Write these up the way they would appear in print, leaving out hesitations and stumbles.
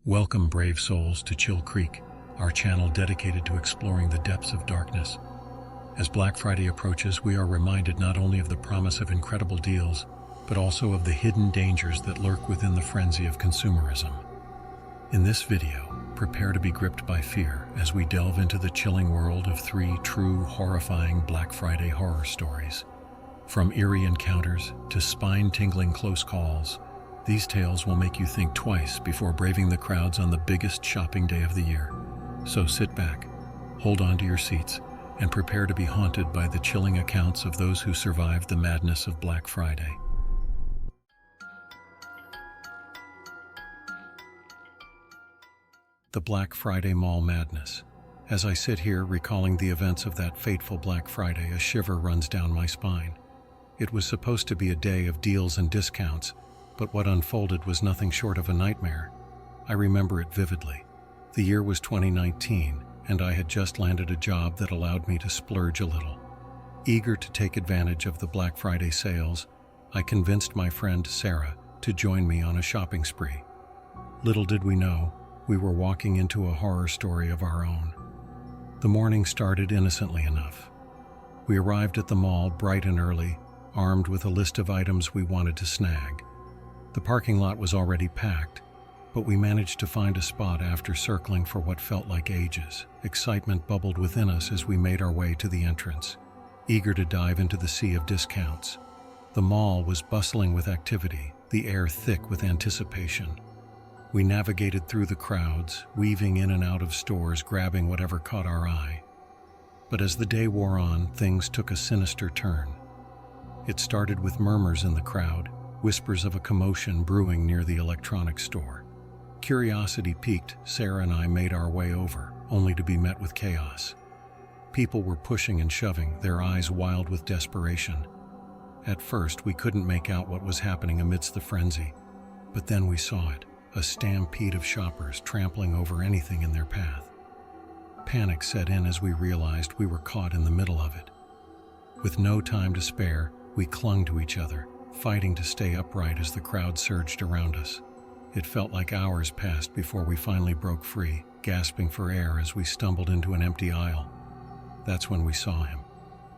Welcome, brave souls, to Chill Creek, our channel dedicated to exploring the depths of darkness. As Black Friday approaches, we are reminded not only of the promise of incredible deals, but also of the hidden dangers that lurk within the frenzy of consumerism. In this video, prepare to be gripped by fear as we delve into the chilling world of three true, horrifying Black Friday horror stories. From eerie encounters to spine-tingling close calls, these tales will make you think twice before braving the crowds on the biggest shopping day of the year. So sit back, hold on to your seats, and prepare to be haunted by the chilling accounts of those who survived the madness of Black Friday. The Black Friday Mall Madness. As I sit here recalling the events of that fateful Black Friday, a shiver runs down my spine. It was supposed to be a day of deals and discounts, but what unfolded was nothing short of a nightmare. I remember it vividly. The year was 2019, and I had just landed a job that allowed me to splurge a little. Eager to take advantage of the Black Friday sales, I convinced my friend Sarah to join me on a shopping spree. Little did we know, we were walking into a horror story of our own. The morning started innocently enough. We arrived at the mall bright and early, armed with a list of items we wanted to snag. The parking lot was already packed, but we managed to find a spot after circling for what felt like ages. Excitement bubbled within us as we made our way to the entrance, eager to dive into the sea of discounts. The mall was bustling with activity, the air thick with anticipation. We navigated through the crowds, weaving in and out of stores, grabbing whatever caught our eye. But as the day wore on, things took a sinister turn. It started with murmurs in the crowd, whispers of a commotion brewing near the electronics store. Curiosity piqued, Sarah and I made our way over, only to be met with chaos. People were pushing and shoving, their eyes wild with desperation. At first, we couldn't make out what was happening amidst the frenzy, but then we saw it, a stampede of shoppers trampling over anything in their path. Panic set in as we realized we were caught in the middle of it. With no time to spare, we clung to each other, fighting to stay upright as the crowd surged around us. It felt like hours passed before we finally broke free, gasping for air as we stumbled into an empty aisle. That's when we saw him.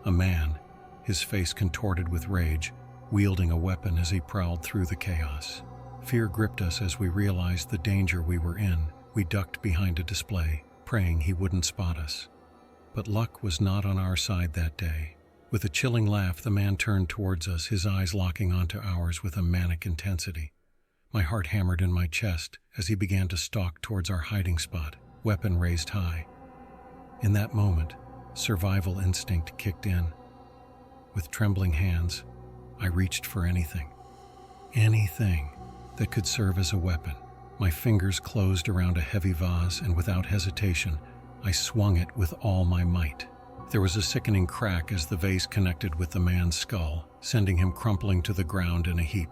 A man, his face contorted with rage, wielding a weapon as he prowled through the chaos. Fear gripped us as we realized the danger we were in. We ducked behind a display, praying he wouldn't spot us. But luck was not on our side that day. With a chilling laugh, the man turned towards us, his eyes locking onto ours with a manic intensity. My heart hammered in my chest as he began to stalk towards our hiding spot, weapon raised high. In that moment, survival instinct kicked in. With trembling hands, I reached for anything that could serve as a weapon. My fingers closed around a heavy vase, and without hesitation, I swung it with all my might. There was a sickening crack as the vase connected with the man's skull, sending him crumpling to the ground in a heap.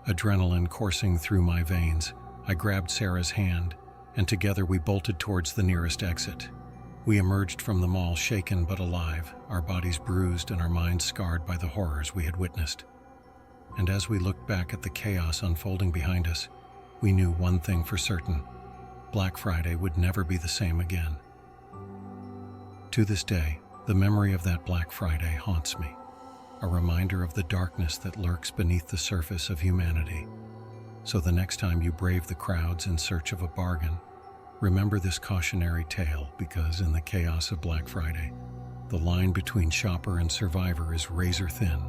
Adrenaline coursing through my veins, I grabbed Sarah's hand, and together we bolted towards the nearest exit. We emerged from the mall shaken but alive, our bodies bruised and our minds scarred by the horrors we had witnessed. And as we looked back at the chaos unfolding behind us, we knew one thing for certain: Black Friday would never be the same again. To this day, the memory of that Black Friday haunts me, a reminder of the darkness that lurks beneath the surface of humanity. So the next time you brave the crowds in search of a bargain, remember this cautionary tale, because in the chaos of Black Friday, the line between shopper and survivor is razor thin.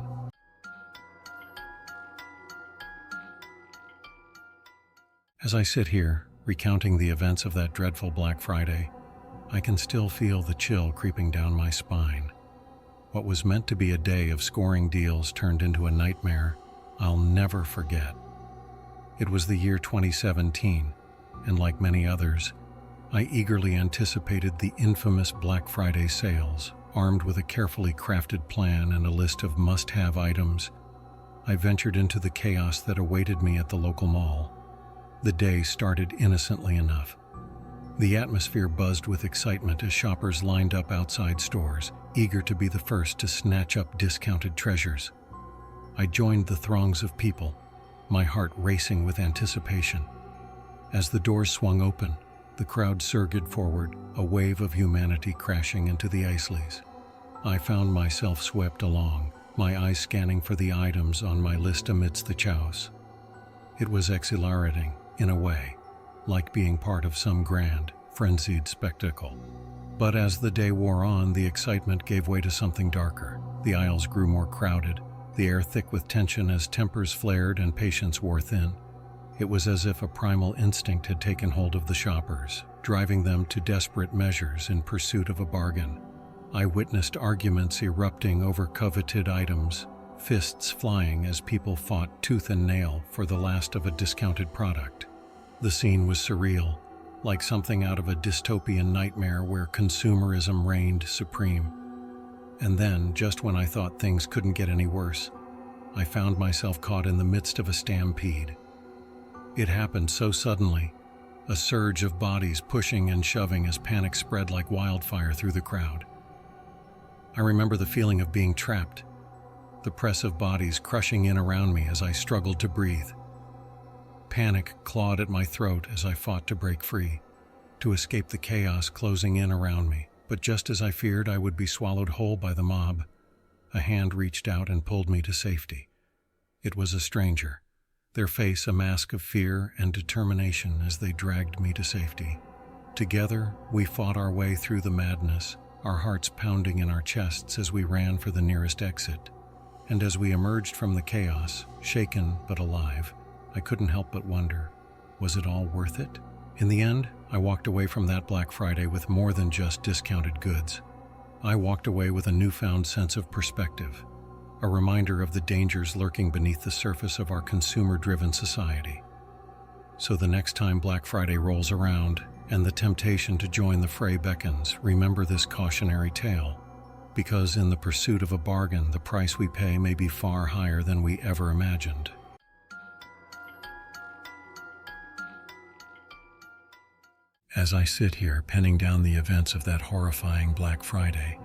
As I sit here, recounting the events of that dreadful Black Friday, I can still feel the chill creeping down my spine. What was meant to be a day of scoring deals turned into a nightmare I'll never forget. It was the year 2017, and like many others, I eagerly anticipated the infamous Black Friday sales. Armed with a carefully crafted plan and a list of must-have items, I ventured into the chaos that awaited me at the local mall. The day started innocently enough. The atmosphere buzzed with excitement as shoppers lined up outside stores, eager to be the first to snatch up discounted treasures. I joined the throngs of people, my heart racing with anticipation. As the doors swung open, the crowd surged forward, a wave of humanity crashing into the Isleys. I found myself swept along, my eyes scanning for the items on my list amidst the chaos. It was exhilarating, in a way, like being part of some grand, frenzied spectacle. But as the day wore on, the excitement gave way to something darker. The aisles grew more crowded, the air thick with tension as tempers flared and patience wore thin. It was as if a primal instinct had taken hold of the shoppers, driving them to desperate measures in pursuit of a bargain. I witnessed arguments erupting over coveted items, fists flying as people fought tooth and nail for the last of a discounted product. The scene was surreal, like something out of a dystopian nightmare where consumerism reigned supreme. And then, just when I thought things couldn't get any worse, I found myself caught in the midst of a stampede. It happened so suddenly, a surge of bodies pushing and shoving as panic spread like wildfire through the crowd. I remember the feeling of being trapped, the press of bodies crushing in around me as I struggled to breathe. Panic clawed at my throat as I fought to break free, to escape the chaos closing in around me. But just as I feared I would be swallowed whole by the mob, a hand reached out and pulled me to safety. It was a stranger, their face a mask of fear and determination as they dragged me to safety. Together, we fought our way through the madness, our hearts pounding in our chests as we ran for the nearest exit. And as we emerged from the chaos, shaken but alive, I couldn't help but wonder, was it all worth it? In the end, I walked away from that Black Friday with more than just discounted goods. I walked away with a newfound sense of perspective, a reminder of the dangers lurking beneath the surface of our consumer-driven society. So the next time Black Friday rolls around and the temptation to join the fray beckons, remember this cautionary tale, because in the pursuit of a bargain, the price we pay may be far higher than we ever imagined. As I sit here penning down the events of that horrifying Black Friday,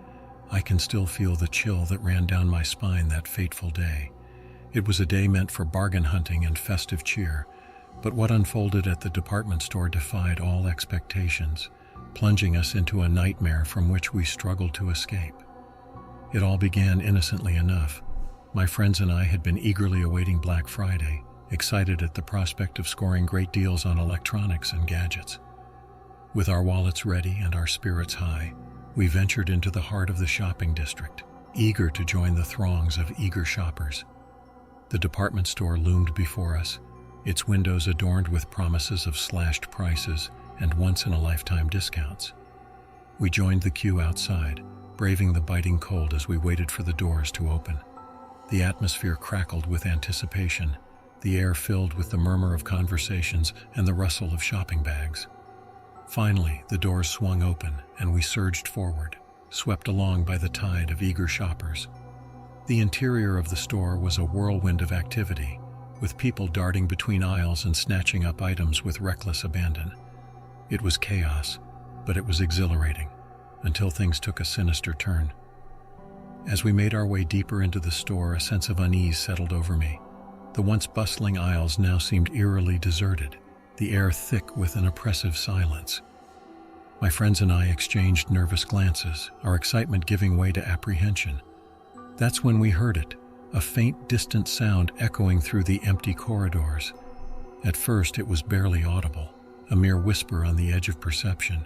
I can still feel the chill that ran down my spine that fateful day. It was a day meant for bargain hunting and festive cheer, but what unfolded at the department store defied all expectations, plunging us into a nightmare from which we struggled to escape. It all began innocently enough. My friends and I had been eagerly awaiting Black Friday, excited at the prospect of scoring great deals on electronics and gadgets. With our wallets ready and our spirits high, we ventured into the heart of the shopping district, eager to join the throngs of eager shoppers. The department store loomed before us, its windows adorned with promises of slashed prices and once-in-a-lifetime discounts. We joined the queue outside, braving the biting cold as we waited for the doors to open. The atmosphere crackled with anticipation, the air filled with the murmur of conversations and the rustle of shopping bags. Finally, the doors swung open, and we surged forward, swept along by the tide of eager shoppers. The interior of the store was a whirlwind of activity, with people darting between aisles and snatching up items with reckless abandon. It was chaos, but it was exhilarating, until things took a sinister turn. As we made our way deeper into the store, a sense of unease settled over me. The once bustling aisles now seemed eerily deserted, the air thick with an oppressive silence. My friends and I exchanged nervous glances, our excitement giving way to apprehension. That's when we heard it, a faint, distant sound echoing through the empty corridors. At first, it was barely audible, a mere whisper on the edge of perception.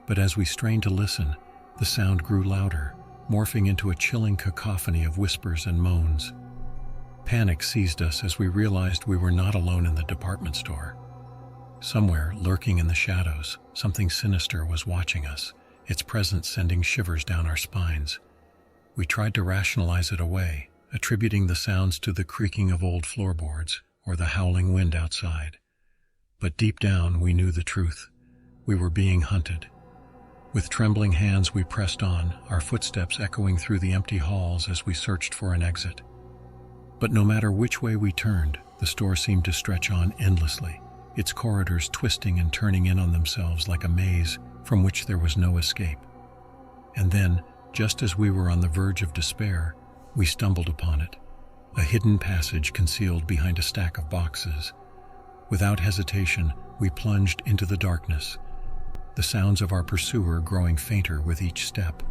But as we strained to listen, the sound grew louder, morphing into a chilling cacophony of whispers and moans. Panic seized us as we realized we were not alone in the department store. Somewhere, lurking in the shadows, something sinister was watching us, its presence sending shivers down our spines. We tried to rationalize it away, attributing the sounds to the creaking of old floorboards or the howling wind outside. But deep down, we knew the truth. We were being hunted. With trembling hands, we pressed on, our footsteps echoing through the empty halls as we searched for an exit. But no matter which way we turned, the store seemed to stretch on endlessly, its corridors twisting and turning in on themselves like a maze from which there was no escape. And then, just as we were on the verge of despair, we stumbled upon it, a hidden passage concealed behind a stack of boxes. Without hesitation, we plunged into the darkness, the sounds of our pursuer growing fainter with each step.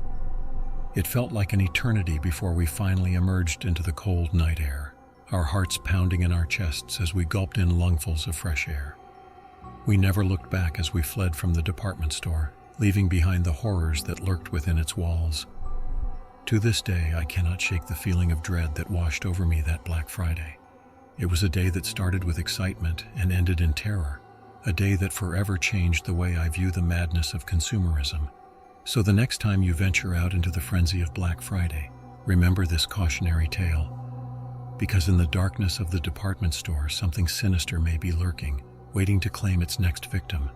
It felt like an eternity before we finally emerged into the cold night air, our hearts pounding in our chests as we gulped in lungfuls of fresh air. We never looked back as we fled from the department store, leaving behind the horrors that lurked within its walls. To this day, I cannot shake the feeling of dread that washed over me that Black Friday. It was a day that started with excitement and ended in terror, a day that forever changed the way I view the madness of consumerism. So the next time you venture out into the frenzy of Black Friday, remember this cautionary tale. Because in the darkness of the department store, something sinister may be lurking, waiting to claim its next victim.